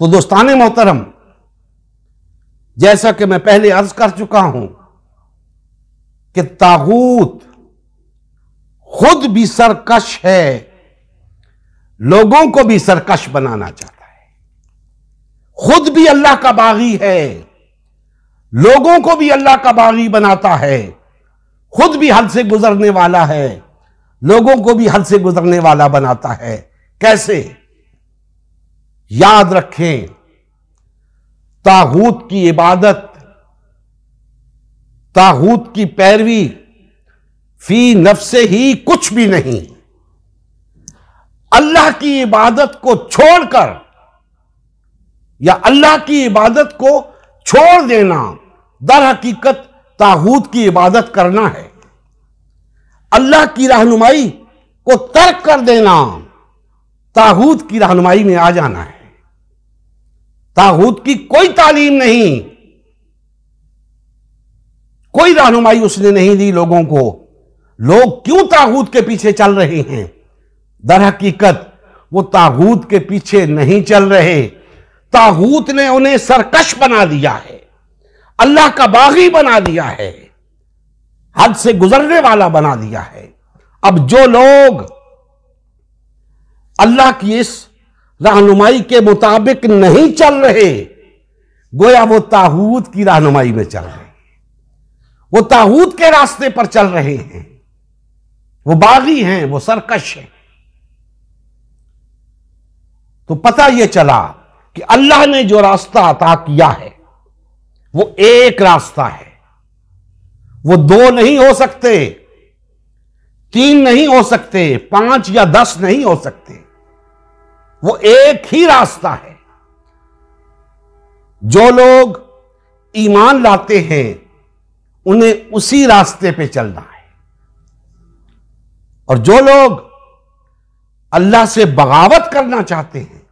تو دوستان محترم، جیسا کہ میں پہلے عرض کر چکا ہوں کہ طاغوت خود بھی سرکش ہے، لوگوں کو بھی سرکش بنانا چاہتا ہے، خود بھی اللہ کا باغی ہے، لوگوں کو بھی اللہ کا باغی بناتا ہے، خود بھی حد سے گزرنے والا ہے، لوگوں کو بھی حد سے گزرنے والا بناتا ہے۔ کیسے؟ یاد رکھیں، طاغوت کی عبادت، طاغوت کی پیروی فی نفسے ہی کچھ بھی نہیں۔ اللہ کی عبادت کو چھوڑ کر یا اللہ کی عبادت کو چھوڑ دینا در حقیقت طاغوت کی عبادت کرنا ہے۔ اللہ کی رہنمائی کو ترک کر دینا طاغوت کی رہنمائی میں آ جانا ہے۔ طاغوت کی کوئی تعلیم نہیں، کوئی رہنمائی اس نے نہیں دی لوگوں کو۔ لوگ کیوں طاغوت کے پیچھے چل رہے ہیں؟ در حقیقت وہ طاغوت کے پیچھے نہیں چل رہے، طاغوت نے انہیں سرکش بنا دیا ہے، اللہ کا باغی بنا دیا ہے، حد سے گزرنے والا بنا دیا ہے۔ اب جو لوگ اللہ کی اس رہنمائی کے مطابق نہیں چل رہے، گویا وہ طاغوت کی رہنمائی میں چل رہے ہیں، وہ طاغوت کے راستے پر چل رہے ہیں، وہ باغی ہیں، وہ سرکش ہیں۔ تو پتہ یہ چلا کہ اللہ نے جو راستہ عطا کیا ہے وہ ایک راستہ ہے، وہ دو نہیں ہو سکتے، تین نہیں ہو سکتے، 5 یا 10 نہیں ہو سکتے، وہ ایک ہی راستہ ہے۔ جو لوگ ایمان لاتے ہیں انہیں اسی راستے پہ چلنا ہے، اور جو لوگ اللہ سے بغاوت کرنا چاہتے ہیں،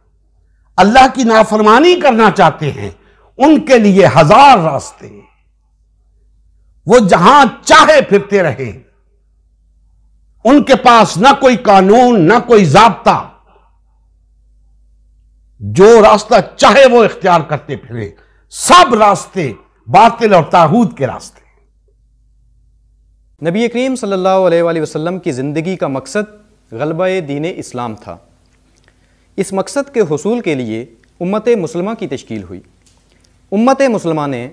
اللہ کی نافرمانی کرنا چاہتے ہیں، ان کے لیے 1000 راستے ہیں۔ وہ جہاں چاہے پھرتے رہیں، ان کے پاس نہ کوئی قانون، نہ کوئی ضابطہ، جو راستہ چاہے وہ اختیار کرتے پھریں۔ سب راستے باطل اور طاغوت کے راستے۔ نبی کریم صلی اللہ علیہ وآلہ وسلم کی زندگی کا مقصد غلبہ دین اسلام تھا۔ اس مقصد کے حصول کے لیے امت مسلمہ کی تشکیل ہوئی۔ امت مسلمہ نے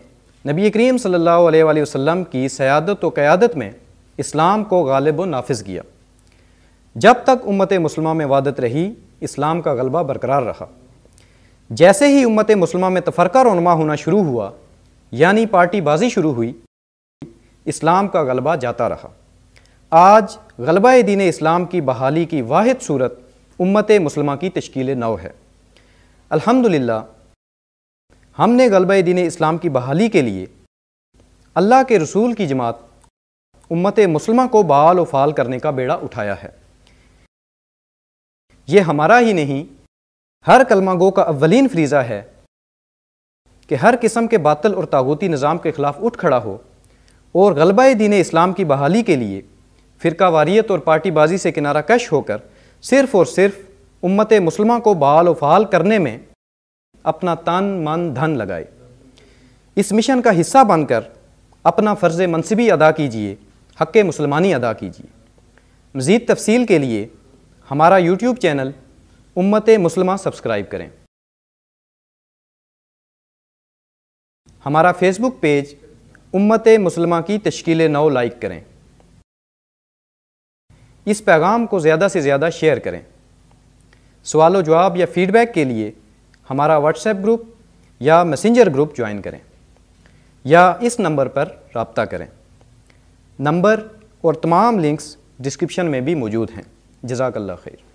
نبی کریم صلی اللہ علیہ وآلہ وسلم کی سیادت و قیادت میں اسلام کو غالب و نافذ کیا۔ جب تک امت مسلمہ میں وحدت رہی، اسلام کا غلبہ برقرار رہا۔ جیسے ہی امت مسلمہ میں تفرقہ رونما ہونا شروع ہوا، یعنی پارٹی بازی شروع ہوئی، اسلام کا غلبہ جاتا رہا۔ آج غلبہ دین اسلام کی بحالی کی واحد صورت امت مسلمہ کی تشکیل نو ہے۔ الحمدللہ ہم نے غلبہ دین اسلام کی بحالی کے لیے اللہ کے رسول کی جماعت امت مسلمہ کو بحال و فعال کرنے کا بیڑا اٹھایا ہے۔ یہ ہمارا ہی نہیں، ہر کلمہ گو کا اولین فریضہ ہے کہ ہر قسم کے باطل اور طاغوتی نظام کے خلاف اٹھ کھڑا ہو اور غلبہ دین اسلام کی بحالی کے لیے فرقہ واریت اور پارٹی بازی سے کنارہ کش ہو کر صرف اور صرف امت مسلمہ کو بحال و فعال کرنے میں اپنا تن من دھن لگائے۔ اس مشن کا حصہ بن کر اپنا فرض منصبی ادا کیجیے، حق مسلمانی ادا کیجیے۔ مزید تفصیل کے لیے ہمارا یوٹیوب چینل امت مسلمہ سبسکرائب کریں۔ ہمارا فیس بک پیج امت مسلمہ کی تشکیل نو لائک کریں۔ اس پیغام کو زیادہ سے زیادہ شیئر کریں۔ سوال و جواب یا فیڈ بیک کے لیے ہمارا واٹس ایپ گروپ یا میسنجر گروپ جوائن کریں یا اس نمبر پر رابطہ کریں۔ نمبر اور تمام لنکس ڈسکرپشن میں بھی موجود ہیں۔ جزاک اللہ خیر۔